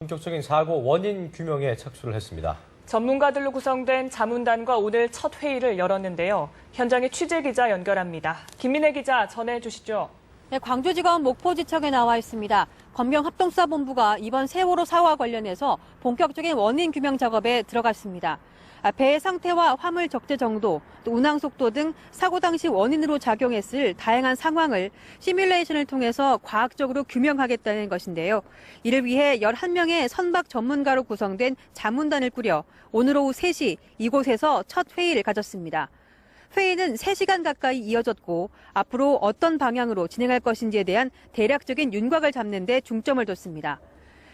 본격적인 사고 원인 규명에 착수를 했습니다. 전문가들로 구성된 자문단과 오늘 첫 회의를 열었는데요. 현장에 취재기자 연결합니다. 김민혜 기자 전해주시죠. 네, 광주지검 목포지청에 나와 있습니다. 검경합동수사본부가 이번 세월호 사고와 관련해서 본격적인 원인 규명 작업에 들어갔습니다. 배의 상태와 화물 적재 정도, 또 운항 속도 등 사고 당시 원인으로 작용했을 다양한 상황을 시뮬레이션을 통해서 과학적으로 규명하겠다는 것인데요. 이를 위해 11명의 선박 전문가로 구성된 자문단을 꾸려 오늘 오후 3시 이곳에서 첫 회의를 가졌습니다. 회의는 3시간 가까이 이어졌고 앞으로 어떤 방향으로 진행할 것인지에 대한 대략적인 윤곽을 잡는 데 중점을 뒀습니다.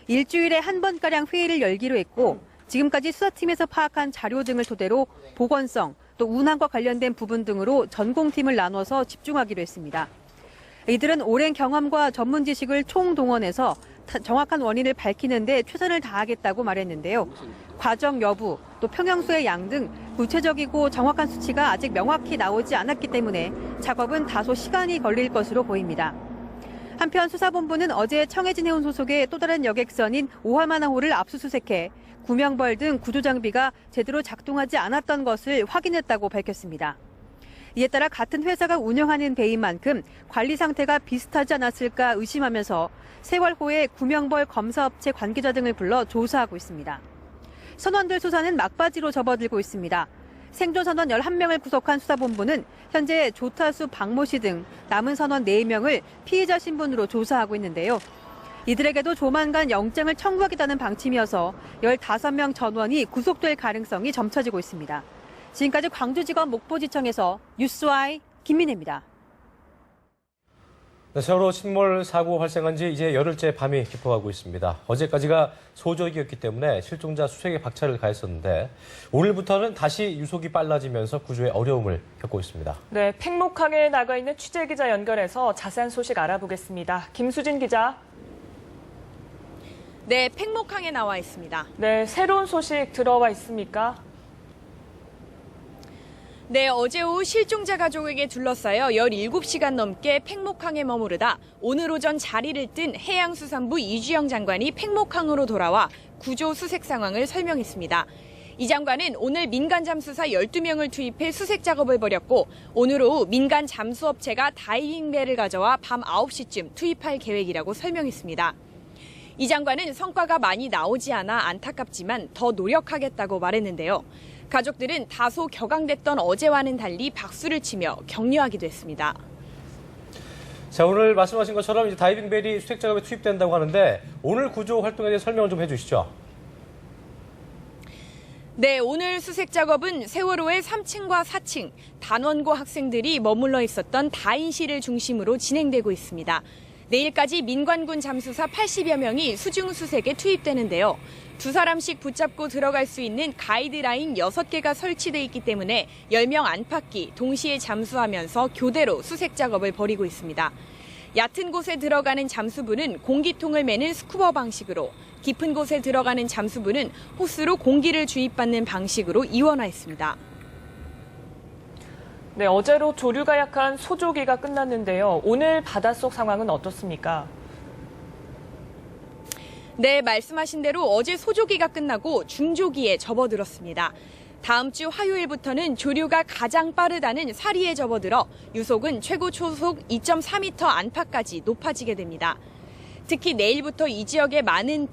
일주일에 한 번가량 회의를 열기로 했고 지금까지 수사팀에서 파악한 자료 등을 토대로 보건성, 또 운항과 관련된 부분 등으로 전공팀을 나눠서 집중하기로 했습니다. 이들은 오랜 경험과 전문 지식을 총동원해서 정확한 원인을 밝히는 데 최선을 다하겠다고 말했는데요. 과정 여부, 또 평형수의 양 등 구체적이고 정확한 수치가 아직 명확히 나오지 않았기 때문에 작업은 다소 시간이 걸릴 것으로 보입니다. 한편 수사본부는 어제 청해진 해운 소속의 또 다른 여객선인 오하마나호를 압수수색해 구명벌 등 구조장비가 제대로 작동하지 않았던 것을 확인했다고 밝혔습니다. 이에 따라 같은 회사가 운영하는 배인 만큼 관리 상태가 비슷하지 않았을까 의심하면서 세월호의 구명벌 검사업체 관계자 등을 불러 조사하고 있습니다. 선원들 수사는 막바지로 접어들고 있습니다. 생존 선원 11명을 구속한 수사본부는 현재 조타수 박모 씨 등 남은 선원 4명을 피의자 신분으로 조사하고 있는데요. 이들에게도 조만간 영장을 청구하겠다는 방침이어서 15명 전원이 구속될 가능성이 점쳐지고 있습니다. 지금까지 광주지검 목포지청에서 뉴스와이 김민혜입니다. 네, 세월호 침몰 사고 발생한 지 이제 열흘째 밤이 깊어가고 있습니다. 어제까지가 소적이었기 때문에 실종자 수색에 박차를 가했었는데 오늘부터는 다시 유속이 빨라지면서 구조에 어려움을 겪고 있습니다. 네, 팽목항에 나가 있는 취재기자 연결해서 자세한 소식 알아보겠습니다. 김수진 기자. 네, 팽목항에 나와 있습니다. 네, 새로운 소식 들어와 있습니까? 네, 어제 오후 실종자 가족에게 둘러싸여 17시간 넘게 팽목항에 머무르다 오늘 오전 자리를 뜬 해양수산부 이주영 장관이 팽목항으로 돌아와 구조 수색 상황을 설명했습니다. 이 장관은 오늘 민간 잠수사 12명을 투입해 수색 작업을 벌였고 오늘 오후 민간 잠수업체가 다이빙배를 가져와 밤 9시쯤 투입할 계획이라고 설명했습니다. 이 장관은 성과가 많이 나오지 않아 안타깝지만 더 노력하겠다고 말했는데요. 가족들은 다소 격앙됐던 어제와는 달리 박수를 치며 격려하기도 했습니다. 자, 오늘 말씀하신 것처럼 이제 다이빙벨이 수색 작업에 투입된다고 하는데 오늘 구조 활동에 대해 설명을 좀 해주시죠. 네, 오늘 수색 작업은 세월호의 3층과 4층, 단원고 학생들이 머물러 있었던 다인실을 중심으로 진행되고 있습니다. 내일까지 민관군 잠수사 80여 명이 수중 수색에 투입되는데요. 2사람씩 붙잡고 들어갈 수 있는 가이드라인 6개가 설치돼 있기 때문에 10명 안팎이 동시에 잠수하면서 교대로 수색 작업을 벌이고 있습니다. 얕은 곳에 들어가는 잠수부는 공기통을 매는 스쿠버 방식으로, 깊은 곳에 들어가는 잠수부는 호스로 공기를 주입받는 방식으로 이원화했습니다. 네, 어제로 조류가 약한 소조기가 끝났는데요. 오늘 바닷속 상황은 어떻습니까? 네, 말씀하신 대로 어제 소조기가 끝나고 중조기에 접어들었습니다. 다음 주 화요일부터는 조류가 가장 빠르다는 사리에 접어들어 유속은 최고 초속 2.4m 안팎까지 높아지게 됩니다. 특히 내일부터 이 지역에 많은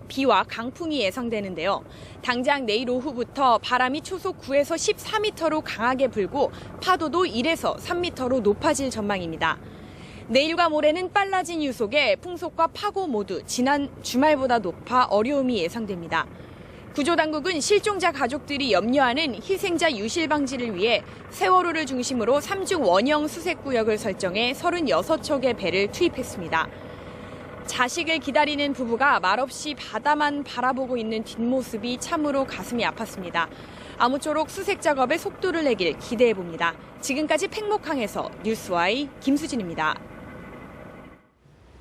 비와 강풍이 예상되는데요. 당장 내일 오후부터 바람이 초속 9에서 14m로 강하게 불고 파도도 1에서 3m로 높아질 전망입니다. 내일과 모레는 빨라진 유속에 풍속과 파고 모두 지난 주말보다 높아 어려움이 예상됩니다. 구조당국은 실종자 가족들이 염려하는 희생자 유실 방지를 위해 세월호를 중심으로 3중 원형 수색구역을 설정해 36척의 배를 투입했습니다. 자식을 기다리는 부부가 말없이 바다만 바라보고 있는 뒷모습이 참으로 가슴이 아팠습니다. 아무쪼록 수색 작업에 속도를 내길 기대해봅니다. 지금까지 팽목항에서 뉴스와이 김수진입니다.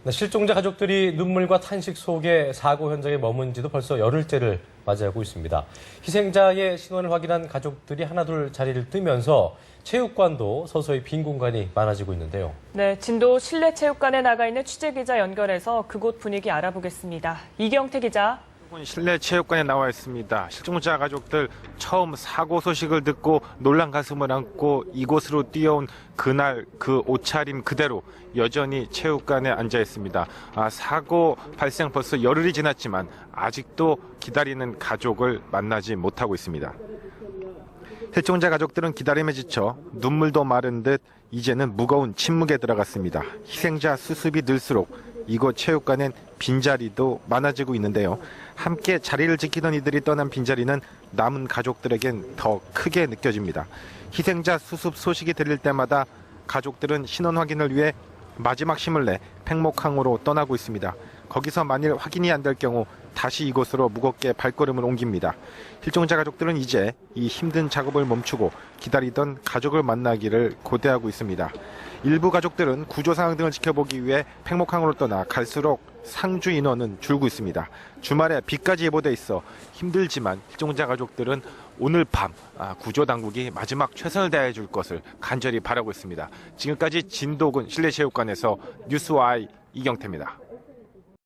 네, 실종자 가족들이 눈물과 탄식 속에 사고 현장에 머문 지도 벌써 열흘째를 맞이하고 있습니다. 희생자의 신원을 확인한 가족들이 하나둘 자리를 뜨면서 체육관도 서서히 빈 공간이 많아지고 있는데요. 네, 진도 실내체육관에 나가 있는 취재기자 연결해서 그곳 분위기 알아보겠습니다. 이경태 기자. 실내 체육관에 나와 있습니다. 실종자 가족들 처음 사고 소식을 듣고 놀란 가슴을 안고 이곳으로 뛰어온 그날 그 옷차림 그대로 여전히 체육관에 앉아 있습니다. 사고 발생 벌써 열흘이 지났지만 아직도 기다리는 가족을 만나지 못하고 있습니다. 실종자 가족들은 기다림에 지쳐 눈물도 마른 듯 이제는 무거운 침묵에 들어갔습니다. 희생자 수습이 늘수록 이곳 체육관엔 빈자리도 많아지고 있는데요. 함께 자리를 지키던 이들이 떠난 빈자리는 남은 가족들에겐 더 크게 느껴집니다. 희생자 수습 소식이 들릴 때마다 가족들은 신원 확인을 위해 마지막 힘을 내 팽목항으로 떠나고 있습니다. 거기서 만일 확인이 안 될 경우 다시 이곳으로 무겁게 발걸음을 옮깁니다. 실종자 가족들은 이제 이 힘든 작업을 멈추고 기다리던 가족을 만나기를 고대하고 있습니다. 일부 가족들은 구조 상황 등을 지켜보기 위해 팽목항으로 떠나 갈수록 상주 인원은 줄고 있습니다. 주말에 비까지 예보돼 있어 힘들지만 실종자 가족들은 오늘 밤 구조 당국이 마지막 최선을 다해 줄 것을 간절히 바라고 있습니다. 지금까지 진도군 실내체육관에서 뉴스와이 이경태입니다.